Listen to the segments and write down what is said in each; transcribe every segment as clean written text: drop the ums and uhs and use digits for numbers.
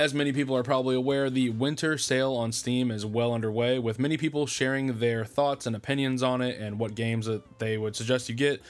As many people are probably aware, the winter sale on Steam is well underway, with many people sharing their thoughts and opinions on it and what games that they would suggest you get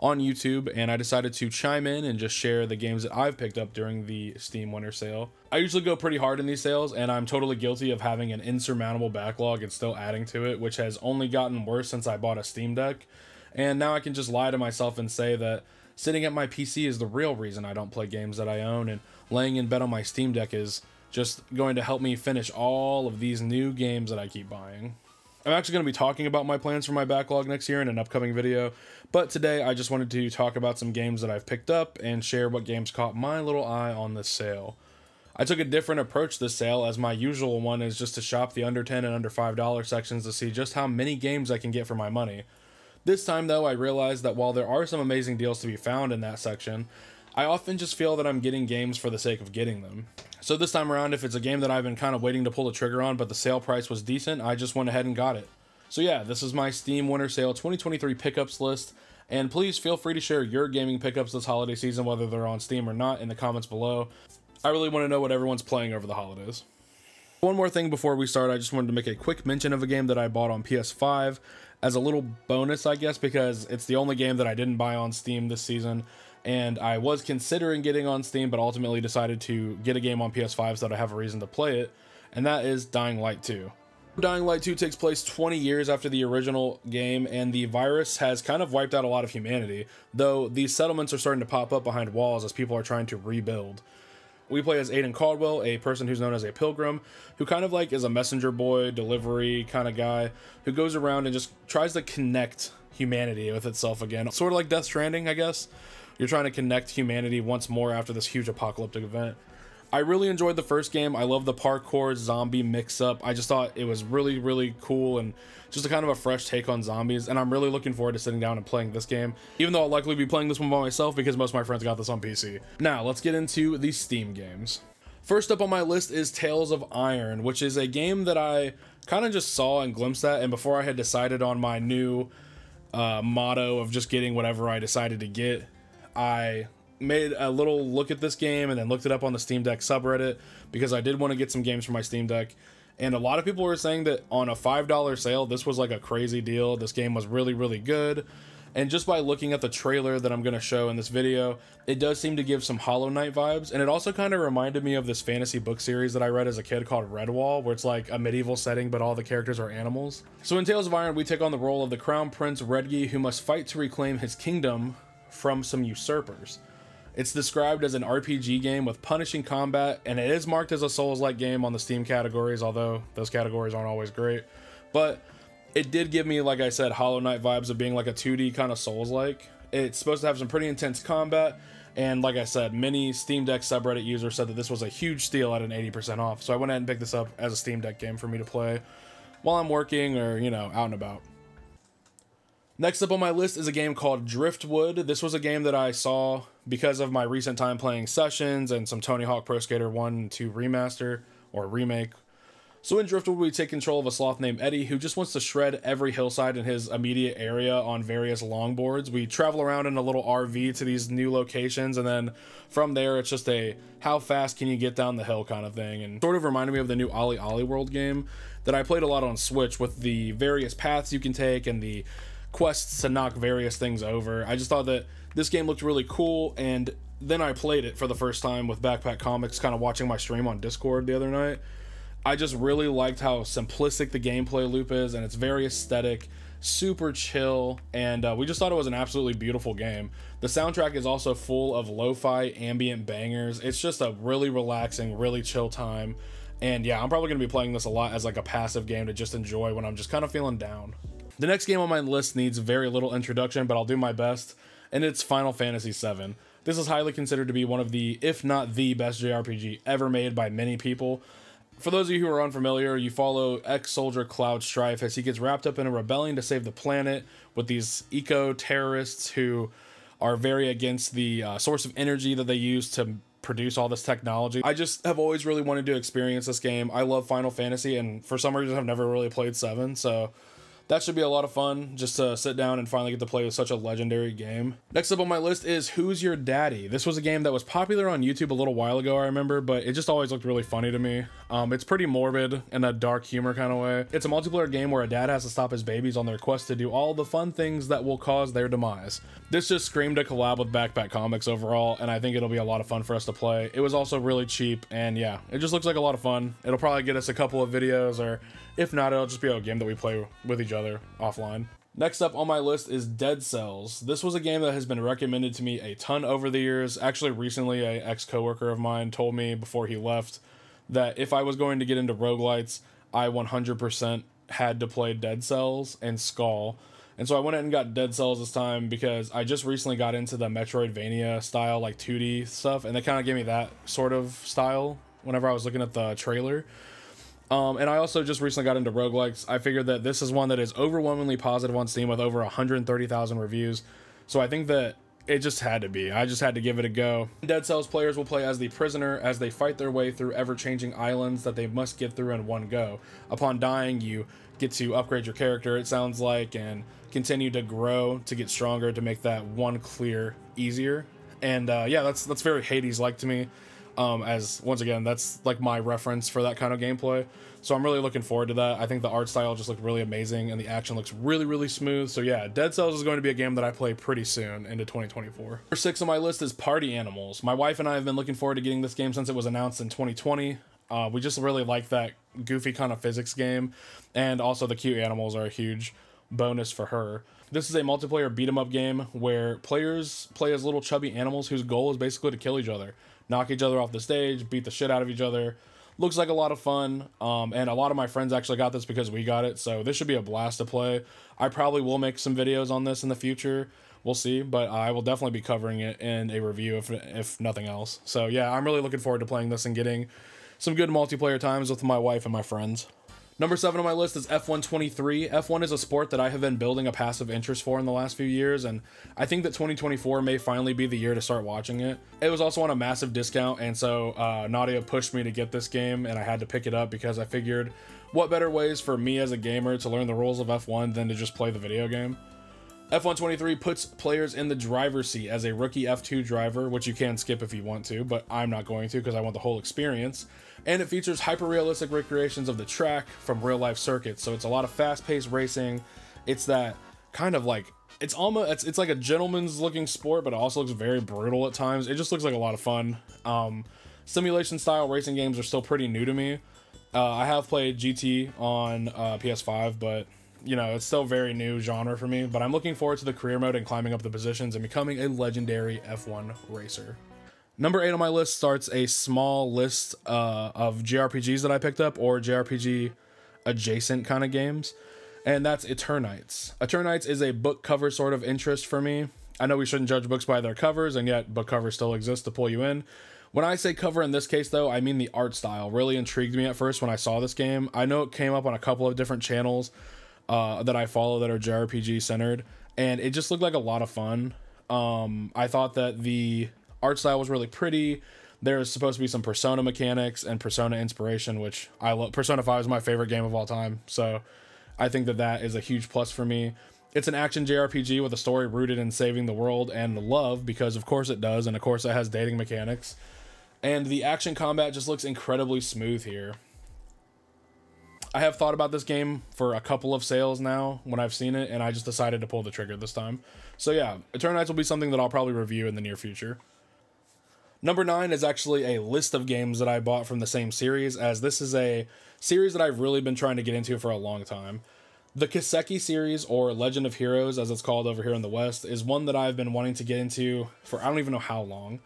on YouTube, and I decided to chime in and just share the games that I've picked up during the Steam winter sale. I usually go pretty hard in these sales, and I'm totally guilty of having an insurmountable backlog and still adding to it, which has only gotten worse since I bought a Steam Deck. And now I can just lie to myself and say that sitting at my PC is the real reason I don't play games that I own, and laying in bed on my Steam Deck is just going to help me finish all of these new games that I keep buying. I'm actually going to be talking about my plans for my backlog next year in an upcoming video, but today I just wanted to talk about some games that I've picked up and share what games caught my little eye on this sale. I took a different approach this sale, as my usual one is just to shop the under $10 and under $5 sections to see just how many games I can get for my money. This time though, I realized that while there are some amazing deals to be found in that section, I often just feel that I'm getting games for the sake of getting them. So this time around, if it's a game that I've been kind of waiting to pull the trigger on, but the sale price was decent, I just went ahead and got it. So yeah, this is my Steam Winter Sale 2023 pickups list, and please feel free to share your gaming pickups this holiday season, whether they're on Steam or not, in the comments below. I really want to know what everyone's playing over the holidays. One more thing before we start, I just wanted to make a quick mention of a game that I bought on PS5 as a little bonus, I guess, because it's the only game that I didn't buy on Steam this season, and I was considering getting on Steam, but ultimately decided to get a game on PS5 so that I have a reason to play it, and that is Dying Light 2. Dying Light 2 takes place 20 years after the original game, and the virus has kind of wiped out a lot of humanity, though these settlements are starting to pop up behind walls as people are trying to rebuild. We play as Aiden Caldwell, a person who's known as a pilgrim, who kind of like is a messenger boy, delivery kind of guy, who goes around and just tries to connect humanity with itself again. Sort of like Death Stranding, I guess. You're trying to connect humanity once more after this huge apocalyptic event. I really enjoyed the first game. I love the parkour zombie mix-up. I just thought it was really, really cool and just a kind of a fresh take on zombies, and I'm really looking forward to sitting down and playing this game, even though I'll likely be playing this one by myself because most of my friends got this on PC. Now, let's get into the Steam games. First up on my list is Tales of Iron, which is a game that I kind of just saw and glimpsed at, and before I had decided on my new motto of just getting whatever I decided to get, I made a little look at this game and then looked it up on the Steam Deck subreddit because I did want to get some games for my Steam Deck, and a lot of people were saying that on a $5 sale this was like a crazy deal. This game was really, really good, and just by looking at the trailer that I'm going to show in this video, it does seem to give some Hollow Knight vibes, and it also kind of reminded me of this fantasy book series that I read as a kid called Redwall, where it's like a medieval setting but all the characters are animals. So in Tales of Iron, we take on the role of the Crown Prince Redgi, who must fight to reclaim his kingdom from some usurpers. It's described as an RPG game with punishing combat, and it is marked as a Souls-like game on the Steam categories, although those categories aren't always great. But it did give me, like I said, Hollow Knight vibes of being like a 2D kind of Souls-like. It's supposed to have some pretty intense combat, and like I said, many Steam Deck subreddit users said that this was a huge steal at an 80% off, so I went ahead and picked this up as a Steam Deck game for me to play while I'm working or, you know, out and about. Next up on my list is a game called Driftwood. This was a game that I saw because of my recent time playing Sessions and some Tony Hawk Pro Skater 1 and 2 remaster, or remake. So in Driftwood, we take control of a sloth named Eddie who just wants to shred every hillside in his immediate area on various longboards. We travel around in a little RV to these new locations, and then from there it's just a how fast can you get down the hill kind of thing, and sort of reminded me of the new Ollie Ollie World game that I played a lot on Switch, with the various paths you can take and the quests to knock various things over. I just thought that this game looked really cool, and then I played it for the first time with Backpack Comics, kind of watching my stream on Discord the other night. I just really liked how simplistic the gameplay loop is, and it's very aesthetic, super chill, and we just thought it was an absolutely beautiful game. The soundtrack is also full of lo-fi ambient bangers. It's just a really relaxing, really chill time, and yeah, I'm probably going to be playing this a lot as like a passive game to just enjoy when I'm just kind of feeling down. The next game on my list needs very little introduction, but I'll do my best, and it's Final Fantasy VII. This is highly considered to be one of the, if not the best JRPG ever made by many people. For those of you who are unfamiliar, you follow ex-soldier Cloud Strife as he gets wrapped up in a rebellion to save the planet with these eco-terrorists who are very against the source of energy that they use to produce all this technology. I just have always really wanted to experience this game. I love Final Fantasy, and for some reason I've never really played 7, so That should be a lot of fun, just to sit down and finally get to play with such a legendary game. Next up on my list is Who's Your Daddy? This was a game that was popular on YouTube a little while ago, I remember, but it just always looked really funny to me. It's pretty morbid in a dark humor kind of way. It's a multiplayer game where a dad has to stop his babies on their quest to do all the fun things that will cause their demise. This just screamed a collab with Backpack Comics overall, and I think it'll be a lot of fun for us to play. It was also really cheap, and yeah, it just looks like a lot of fun. It'll probably get us a couple of videos, or if not, it'll just be a game that we play with each other offline. Next up on my list is Dead Cells. This was a game that has been recommended to me a ton over the years. Actually, recently, an ex-coworker of mine told me before he left that if I was going to get into roguelites, I 100% had to play Dead Cells and Skull. And so I went ahead and got Dead Cells this time because I just recently got into the Metroidvania style, like 2D stuff, and they kind of gave me that sort of style whenever I was looking at the trailer. And I also just recently got into roguelikes. I figured that this is one that is overwhelmingly positive on Steam with over 130,000 reviews. So I think that it just had to be. I just had to give it a go. Dead Cells players will play as the prisoner as they fight their way through ever-changing islands that they must get through in one go. Upon dying, you get to upgrade your character, it sounds like, and continue to grow to get stronger to make that one clear easier. And yeah, that's very Hades-like to me. As once again, that's like my reference for that kind of gameplay. So I'm really looking forward to that. I think the art style just looked really amazing and the action looks really, really smooth. So yeah, Dead Cells is going to be a game that I play pretty soon into 2024. Number 6 on my list is Party Animals. My wife and I have been looking forward to getting this game since it was announced in 2020. We just really like that goofy kind of physics game, and also the cute animals are a huge bonus for her. This is a multiplayer beat 'em up game where players play as little chubby animals whose goal is basically to kill each other, knock each other off the stage, beat the shit out of each other. Looks like a lot of fun, and a lot of my friends actually got this because we got it, so this should be a blast to play. I probably will make some videos on this in the future, we'll see, but I will definitely be covering it in a review if nothing else. So yeah, I'm really looking forward to playing this and getting some good multiplayer times with my wife and my friends. Number 7 on my list is F1 23. F1 is a sport that I have been building a passive interest for in the last few years, and I think that 2024 may finally be the year to start watching it. It was also on a massive discount, and so Nadia pushed me to get this game, and I had to pick it up because I figured what better ways for me as a gamer to learn the rules of F1 than to just play the video game. F1 23 puts players in the driver's seat as a rookie F2 driver, which you can skip if you want to, but I'm not going to because I want the whole experience. And it features hyper-realistic recreations of the track from real-life circuits, so it's a lot of fast-paced racing. It's that kind of like, it's almost, it's like a gentleman's-looking sport, but it also looks very brutal at times. It just looks like a lot of fun. Simulation-style racing games are still pretty new to me. I have played GT on PS5, but you know, it's still very new genre for me, but I'm looking forward to the career mode and climbing up the positions and becoming a legendary F1 racer. Number 8 on my list starts a small list of JRPGs that I picked up, or JRPG adjacent kind of games, and that's Eternights. Eternights is a book cover sort of interest for me. I know we shouldn't judge books by their covers, and yet book covers still exist to pull you in. When I say cover in this case, though, I mean the art style really intrigued me at first when I saw this game. I know it came up on a couple of different channels that I follow that are JRPG centered, and it just looked like a lot of fun. I thought that the art style was really pretty. There's supposed to be some Persona mechanics and Persona inspiration, which I love. Persona 5 is my favorite game of all time, so I think that that is a huge plus for me. It's an action JRPG with a story rooted in saving the world and love, because of course it does, and of course it has dating mechanics. And the action combat just looks incredibly smooth here. I have thought about this game for a couple of sales now when I've seen it, and I just decided to pull the trigger this time. So yeah, Eternights will be something that I'll probably review in the near future. Number 9 is actually a list of games that I bought from the same series, as this is a series that I've really been trying to get into for a long time. The Kiseki series, or Legend of Heroes as it's called over here in the West, is one that I've been wanting to get into for I don't even know how long.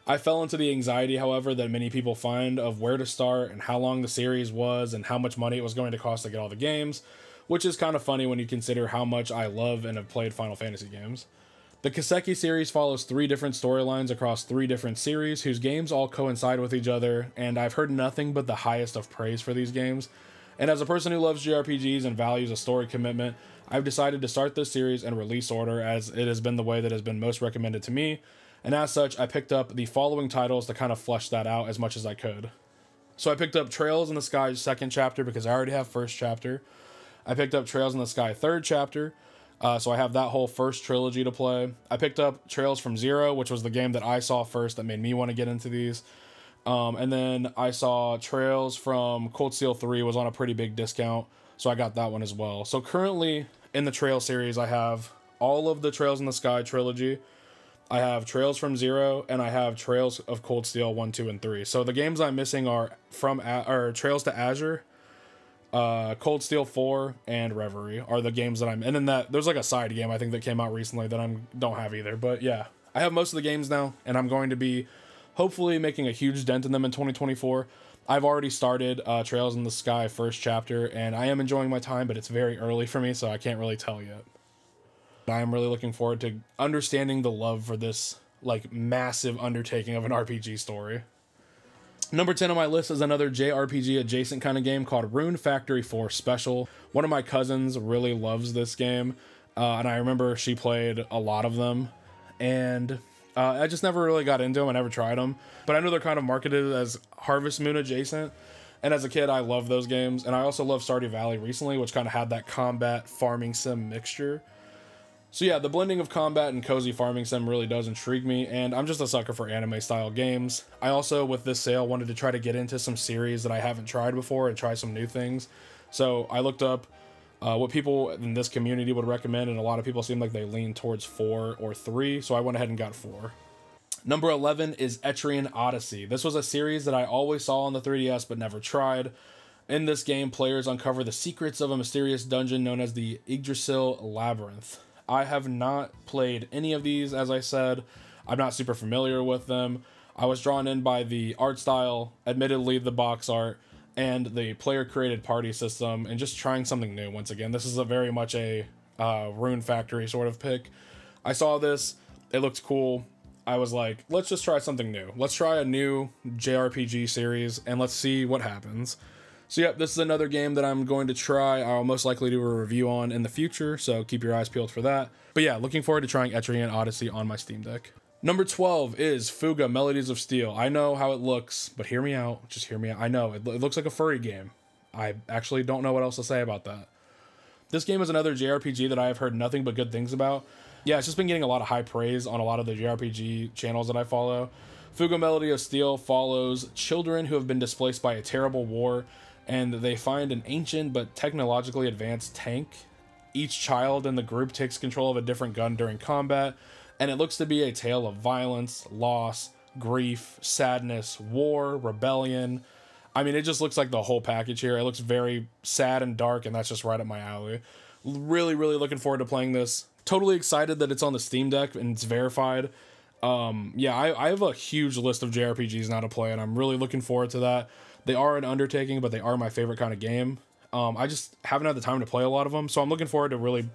I fell into the anxiety, however, that many people find of where to start and how long the series was and how much money it was going to cost to get all the games, which is kind of funny when you consider how much I love and have played Final Fantasy games. The Kiseki series follows 3 different storylines across 3 different series whose games all coincide with each other, and I've heard nothing but the highest of praise for these games. And as a person who loves JRPGs and values a story commitment, I've decided to start this series in release order, as it has been the way that has been most recommended to me. And as such, I picked up the following titles to kind of flesh that out as much as I could. So I picked up Trails in the Sky's second chapter because I already have first chapter. I picked up Trails in the Sky 3rd chapter, so I have that whole first trilogy to play. I picked up Trails from Zero, which was the game that I saw first that made me want to get into these. And then I saw Trails from Cold Steel 3 was on a pretty big discount, so I got that one as well. So currently in the Trail series, I have all of the Trails in the Sky trilogy. I have Trails from Zero, and I have Trails of Cold Steel 1, 2, and 3. So the games I'm missing are Trails to Azure, Cold Steel 4, and Reverie are the games that I'm... And then there's like a side game, I think, that came out recently that I don't have either. But yeah, I have most of the games now, and I'm going to be hopefully making a huge dent in them in 2024. I've already started Trails in the Sky 1st chapter, and I am enjoying my time, but it's very early for me, so I can't really tell yet. I am really looking forward to understanding the love for this like massive undertaking of an RPG story. Number 10 on my list is another JRPG adjacent kind of game called Rune Factory 4 Special. One of my cousins really loves this game, and I remember she played a lot of them, and I just never really got into them. I never tried them, but I know they're kind of marketed as Harvest Moon adjacent. And as a kid, I loved those games, and I also loved Stardew Valley recently, which kind of had that combat farming sim mixture. So yeah, the blending of combat and cozy farming sim really does intrigue me, and I'm just a sucker for anime-style games. I also, with this sale, wanted to try to get into some series that I haven't tried before and try some new things. So I looked up what people in this community would recommend, and a lot of people seem like they lean towards 4 or 3, so I went ahead and got 4. Number 11 is Etrian Odyssey. This was a series that I always saw on the 3DS but never tried. In this game, players uncover the secrets of a mysterious dungeon known as the Yggdrasil Labyrinth. I have not played any of these, as I said. I'm not super familiar with them. I was drawn in by the art style, admittedly the box art, and the player-created party system, and just trying something new once again. This is a very much a Rune Factory sort of pick. I saw this, it looked cool. I was like, let's just try something new. Let's try a new JRPG series, and let's see what happens. So yep, this is another game that I'm going to try. I'll most likely do a review on in the future, so keep your eyes peeled for that. But yeah, looking forward to trying Etrian Odyssey on my Steam Deck. Number 12 is Fuga Melodies of Steel. I know how it looks, but hear me out. Just hear me out. I know, it looks like a furry game. I actually don't know what else to say about that. This game is another JRPG that I have heard nothing but good things about. Yeah, it's just been getting a lot of high praise on a lot of the JRPG channels that I follow. Fuga Melody of Steel follows children who have been displaced by a terrible war, and they find an ancient but technologically advanced tank. Each child in the group takes control of a different gun during combat, and it looks to be a tale of violence, loss, grief, sadness, war, rebellion. I mean, it just looks like the whole package here. It looks very sad and dark, and that's just right up my alley. Really, really looking forward to playing this. Totally excited that it's on the Steam Deck and it's verified. Yeah, I have a huge list of JRPGs now to play, and I'm really looking forward to that. They are an undertaking, but they are my favorite kind of game. I just haven't had the time to play a lot of them, so I'm looking forward to really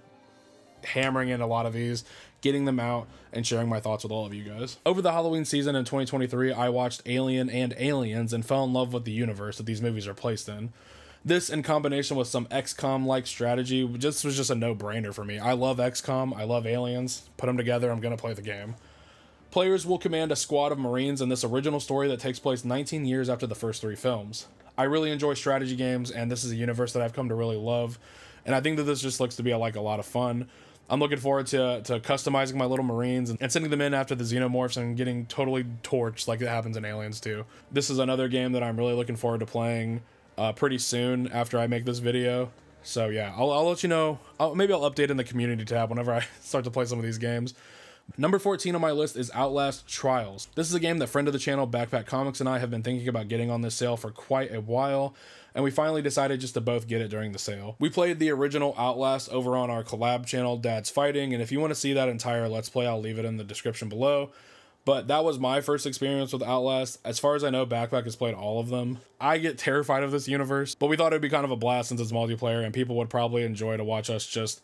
hammering in a lot of these, getting them out, and sharing my thoughts with all of you guys. Over the Halloween season in 2023, I watched Alien and Aliens and fell in love with the universe that these movies are placed in. This, in combination with some XCOM-like strategy, was just a no-brainer for me. I love XCOM, I love Aliens. Put them together, I'm gonna play the game. Players will command a squad of Marines in this original story that takes place 19 years after the first 3 films. I really enjoy strategy games, and this is a universe that I've come to really love, and I think that this just looks to be like a lot of fun. I'm looking forward to customizing my little Marines and sending them in after the Xenomorphs and getting totally torched like it happens in Aliens 2. This is another game that I'm really looking forward to playing pretty soon after I make this video. So yeah, I'll let you know. Maybe I'll update in the community tab whenever I start to play some of these games. Number 14 on my list is Outlast Trials. This is a game that friend of the channel, Backpack Comics, and I have been thinking about getting on this sale for quite a while, and we finally decided just to both get it during the sale. We played the original Outlast over on our collab channel, Dad's Fighting, and if you want to see that entire Let's Play, I'll leave it in the description below. But that was my first experience with Outlast. As far as I know, Backpack has played all of them. I get terrified of this universe, but we thought it would be kind of a blast since it's multiplayer, and people would probably enjoy to watch us just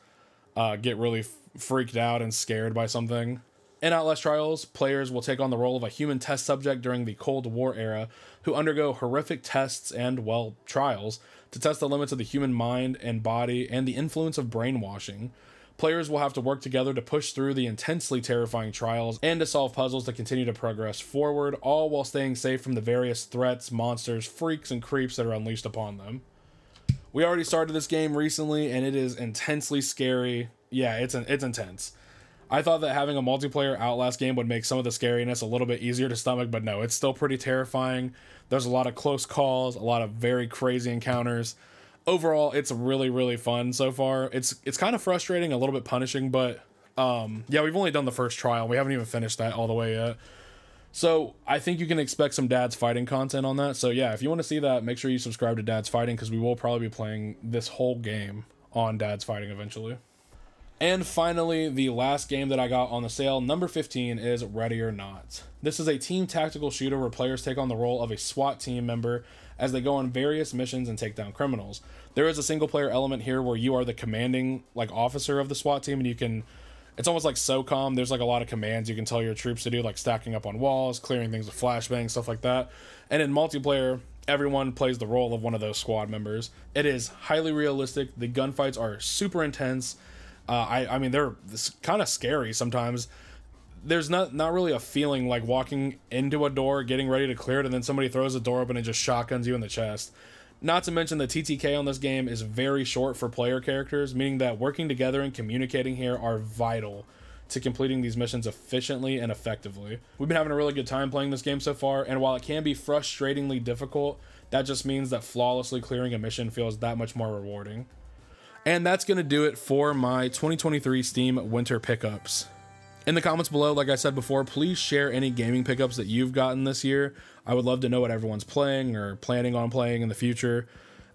get really freaked out and scared by something. In Outlast Trials, players will take on the role of a human test subject during the Cold War era who undergo horrific tests and, well, trials to test the limits of the human mind and body and the influence of brainwashing. Players will have to work together to push through the intensely terrifying trials and to solve puzzles to continue to progress forward, all while staying safe from the various threats, monsters, freaks, and creeps that are unleashed upon them. We already started this game recently, and it is intensely scary. Yeah, it's intense. I thought that having a multiplayer Outlast game would make some of the scariness a little bit easier to stomach, but no, it's still pretty terrifying. There's a lot of close calls, a lot of very crazy encounters. Overall, it's really, really fun so far. It's kind of frustrating, a little bit punishing, but yeah, we've only done the first trial. We haven't even finished that all the way yet. So I think you can expect some Dad's Fighting content on that. So yeah, if you want to see that, make sure you subscribe to Dad's Fighting, because we will probably be playing this whole game on Dad's Fighting eventually. And finally, the last game that I got on the sale, number 15, is Ready or Not. This is a team tactical shooter where players take on the role of a SWAT team member as they go on various missions and take down criminals. There is a single player element here where you are the commanding officer of the SWAT team, and you can, it's almost like SOCOM. There's like a lot of commands you can tell your troops to do, like stacking up on walls, clearing things with flashbangs, stuff like that. And in multiplayer, everyone plays the role of one of those squad members. It is highly realistic. The gunfights are super intense. I mean, they're kind of scary sometimes. There's not really a feeling like walking into a door, getting ready to clear it, and then somebody throws the door open and just shotguns you in the chest. Not to mention the TTK on this game is very short for player characters, meaning that working together and communicating here are vital to completing these missions efficiently and effectively. We've been having a really good time playing this game so far, and while it can be frustratingly difficult, that just means that flawlessly clearing a mission feels that much more rewarding. And that's going to do it for my 2023 Steam winter pickups. In the comments below, like I said before, please share any gaming pickups that you've gotten this year. I would love to know what everyone's playing or planning on playing in the future.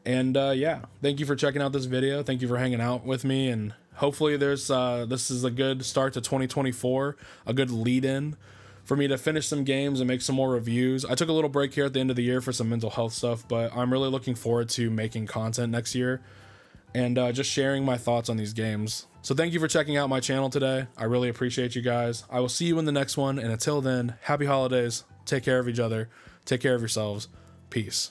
And yeah, thank you for checking out this video. Thank you for hanging out with me. And hopefully this is a good start to 2024, a good lead-in for me to finish some games and make some more reviews. I took a little break here at the end of the year for some mental health stuff, but I'm really looking forward to making content next year and just sharing my thoughts on these games. So thank you for checking out my channel today. I really appreciate you guys. I will see you in the next one, and until then, happy holidays, take care of each other, take care of yourselves, peace.